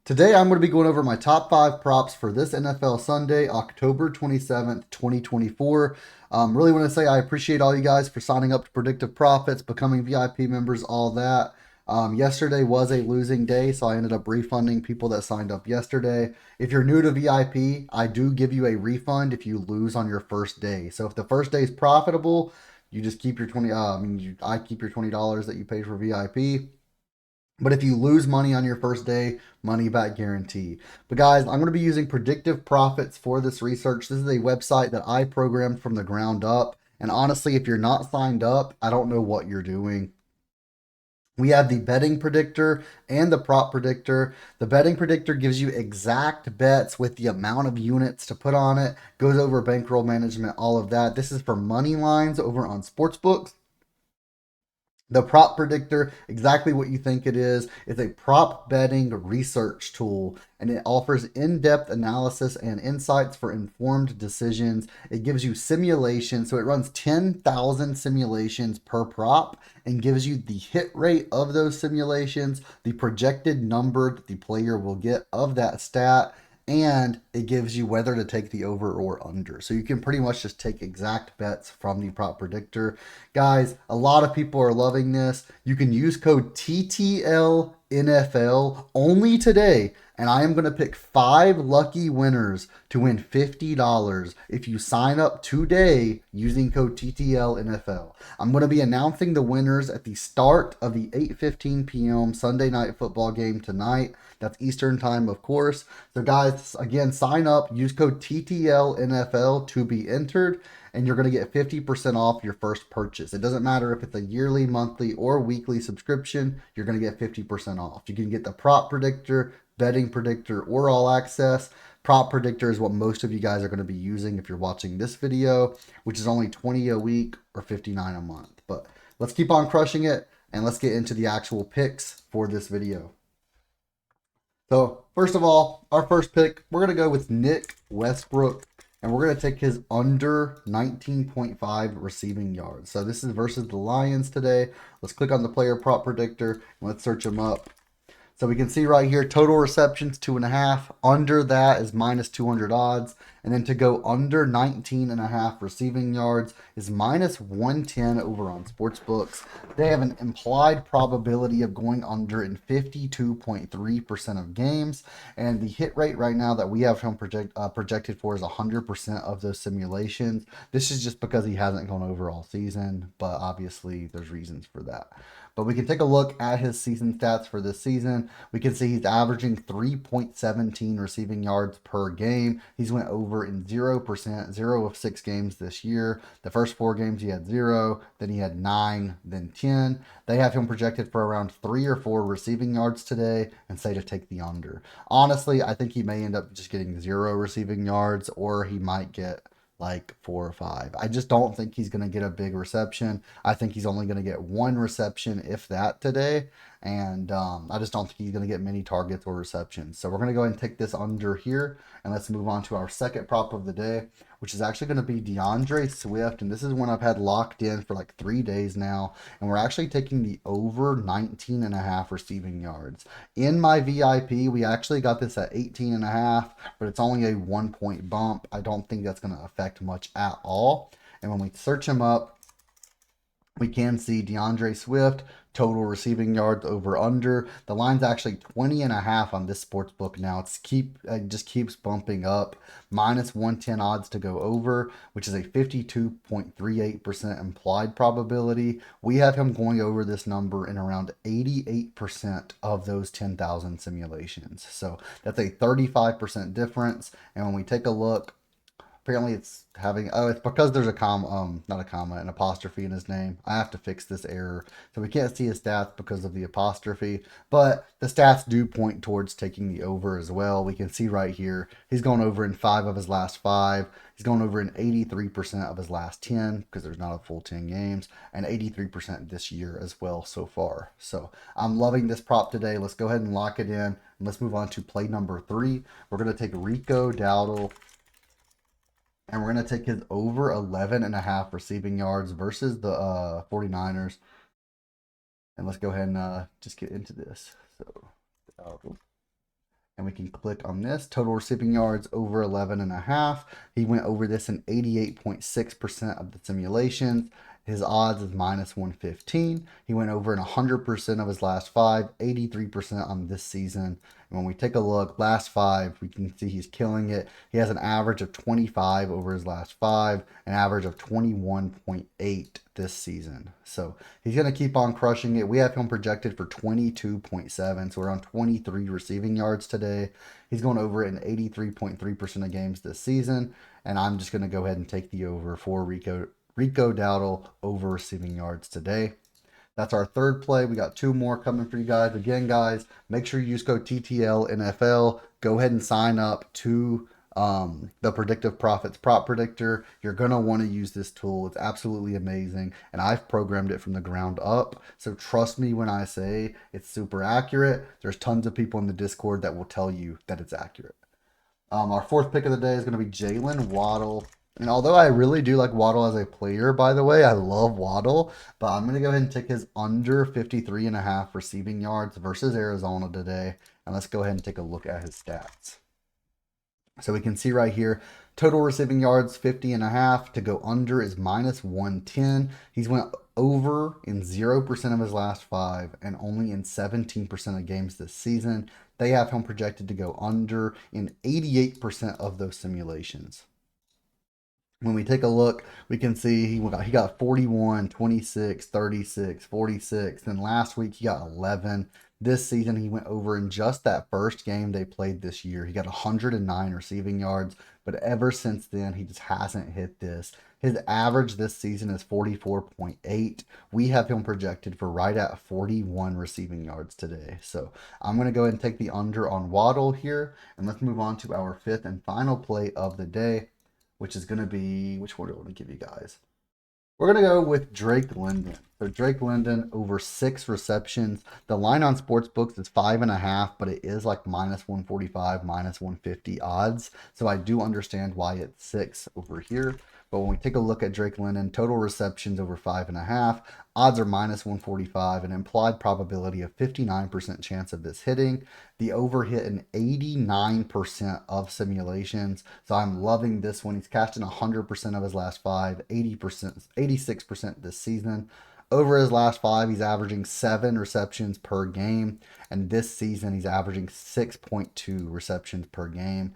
Today I'm going to be going over my top 5 props for this NFL Sunday, October 27th, 2024. Really want to say I appreciate all you guys for signing up to Predictive Profits, becoming VIP members, all that. Yesterday was a losing day, so I ended up refunding people that signed up yesterday. If you're new to VIP, I do give you a refund if you lose on your first day. So if the first day is profitable, you just keep your I keep your $20 that you paid for VIP. But if you lose money on your first day, money back guarantee. But guys, I'm going to be using Predictive Profits for this research. This is a website that I programmed from the ground up. And honestly, if you're not signed up, I don't know what you're doing. We have the betting predictor and the prop predictor. The betting predictor gives you exact bets with the amount of units to put on it, goes over bankroll management, all of that. This is for money lines over on sportsbooks. The prop predictor, exactly what you think it is a prop betting research tool, and it offers in-depth analysis and insights for informed decisions. It gives you simulations, so it runs 10,000 simulations per prop and gives you the hit rate of those simulations, the projected number that the player will get of that stat, and it gives you whether to take the over or under. So you can pretty much just take exact bets from the prop predictor. Guys, a lot of people are loving this. You can use code TTL NFL only today, and I am going to pick 5 lucky winners to win $50 if you sign up today using code TTL NFL. I'm going to be announcing the winners at the start of the 8:15 p.m. Sunday night football game tonight. That's Eastern time, of course. So guys, again, sign up, use code TTL NFL to be entered, and you're going to get 50% off your first purchase. It doesn't matter if it's a yearly, monthly, or weekly subscription, you're going to get 50% off. You can get the prop predictor, betting predictor, or all access. Prop predictor is what most of you guys are going to be using if you're watching this video, which is only $20 a week or $59 a month. But let's keep on crushing it, and let's get into the actual picks for this video. So, first of all, our first pick, we're going to go with Nick Westbrook, and we're going to take his under 19.5 receiving yards. So, this is versus the Lions today. Let's click on the player prop predictor, and let's search him up. So we can see right here, total receptions, 2.5. Under that is minus 200 odds. And then to go under 19.5 receiving yards is minus 110 over on Sportsbooks. They have an implied probability of going under in 52.3% of games. And the hit rate right now that we have him projected for is 100% of those simulations. This is just because he hasn't gone over all season, but obviously there's reasons for that. But we can take a look at his season stats for this season. We can see he's averaging 3.17 receiving yards per game. He's went over in 0%, 0 of 6 games this year. The first 4 games he had 0, then he had 9, then 10. They have him projected for around 3 or 4 receiving yards today and say to take the under. Honestly, I think he may end up just getting 0 receiving yards, or he might get like 4 or 5. I just don't think he's going to get a big reception. I think he's only going to get 1 reception, if that, today. And I just don't think he's going to get many targets or receptions. So we're going to go ahead and take this under here. And let's move on to our second prop of the day, which is actually going to be DeAndre Swift. And this is one I've had locked in for like 3 days now. And we're actually taking the over 19.5 receiving yards. In my VIP, we actually got this at 18.5, but it's only a 1-point bump. I don't think that's going to affect much at all. And when we search him up, we can see DeAndre Swift, total receiving yards over under. The line's actually 20.5 on this sports book now. It just keeps bumping up. Minus 110 odds to go over, which is a 52.38% implied probability. We have him going over this number in around 88% of those 10,000 simulations. So that's a 35% difference. And when we take a look, apparently it's having, it's because there's a comma, not a comma, an apostrophe in his name. I have to fix this error. So we can't see his stats because of the apostrophe, but the stats do point towards taking the over as well. We can see right here, he's gone over in 5 of his last 5. He's gone over in 83% of his last 10 because there's not a full 10 games, and 83% this year as well so far. So I'm loving this prop today. Let's go ahead and lock it in. And let's move on to play number 3. We're going to take Rico Dowdle, and we're going to take his over 11.5 receiving yards versus the 49ers. And let's go ahead and just get into this. So, and can click on this. Total receiving yards over 11.5. He went over this in 88.6% of the simulations. His odds is -115. He went over in 100% of his last 5, 83% on this season. And when we take a look, last 5, we can see he's killing it. He has an average of 25 over his last 5, an average of 21.8 this season. So he's going to keep on crushing it. We have him projected for 22.7, so we're on 23 receiving yards today. He's going over it in 83.3% of games this season, and I'm just going to go ahead and take the over for Rico Dowdle over receiving yards today. That's our third play. We got 2 more coming for you guys. Again, guys, make sure you use code TTL NFL. Go ahead and sign up to the Predictive Profits Prop Predictor. You're going to want to use this tool. It's absolutely amazing, and I've programmed it from the ground up. So trust me when I say it's super accurate. There's tons of people in the Discord that will tell you that it's accurate. Our fourth pick of the day is going to be Jalen Waddle. And although I really do like Waddle as a player, by the way, I love Waddle, but I'm going to go ahead and take his under 53.5 receiving yards versus Arizona today. And let's go ahead and take a look at his stats. So we can see right here, total receiving yards 50.5. To go under is -110. He's went over in 0% of his last 5 and only in 17% of games this season. They have him projected to go under in 88% of those simulations. When we take a look, we can see he got 41, 26, 36, 46. Then last week he got 11. This season he went over in just that first game they played this year. He got 109 receiving yards, but ever since then he just hasn't hit this. His average this season is 44.8. We have him projected for right at 41 receiving yards today. So I'm going to go ahead and take the under on Waddle here. And let's move on to our fifth and final play of the day, which is going to be, which one do I want to give you guys? We're going to go with Drake London. So Drake London over 6 receptions. The line on Sportsbooks is 5.5, but it is like -145, -150 odds. So I do understand why it's 6 over here. But when we take a look at Drake London, total receptions over 5.5, odds are -145, an implied probability of 59% chance of this hitting. The over hit in 89% of simulations. So I'm loving this one. He's cashed in 100% of his last 5, 80%, 86% this season. Over his last 5, he's averaging 7 receptions per game. And this season, he's averaging 6.2 receptions per game.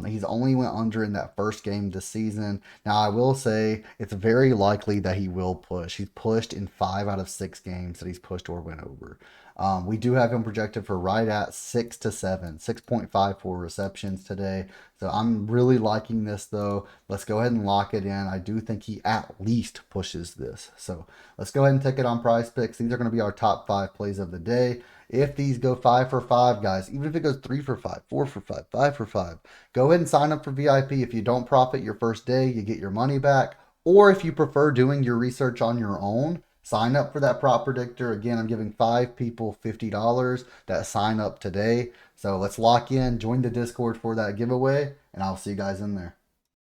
He's only went under in that first game this season. Now, I will say it's very likely that he will push. He's pushed in 5 out of 6 games that he's pushed or went over. We do have him projected for right at 6 to 7, 6.54 receptions today. So I'm really liking this, though. Let's go ahead and lock it in. I do think he at least pushes this. So let's go ahead and take it on Prizepicks. These are going to be our top 5 plays of the day. If these go 5 for 5, guys, even if it goes 3 for 5, 4 for 5, 5 for 5, go ahead and sign up for VIP. If you don't profit your first day, you get your money back. Or if you prefer doing your research on your own, sign up for that prop predictor. Again, I'm giving 5 people $50 that sign up today. So let's lock in, join the Discord for that giveaway, and I'll see you guys in there.